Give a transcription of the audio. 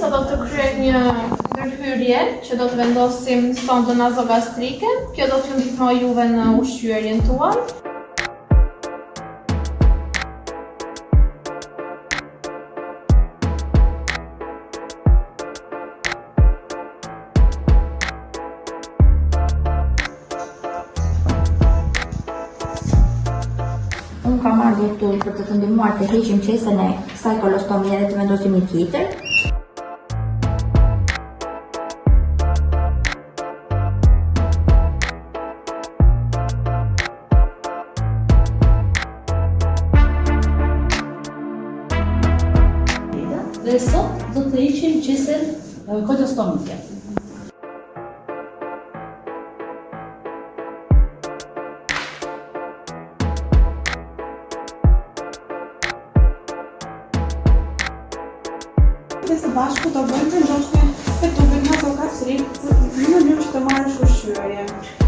se do të kryet një ndërhyrje që do të vendosim sondën nazogastrike. Kjo do t'ju ndihmojë juve në ushqyerjen tuaj. Unë kam ardhur këtu për të ndihmuar të heqim qesën e kësaj kolostomie dhe të vendosim një tjetër. Dhe sot do të heqim qesën kolostomike. Dhe së bashku do bëjmë vendosje se të bëjmë nazogastrik në mënyrë që të marrësh ushqyerje.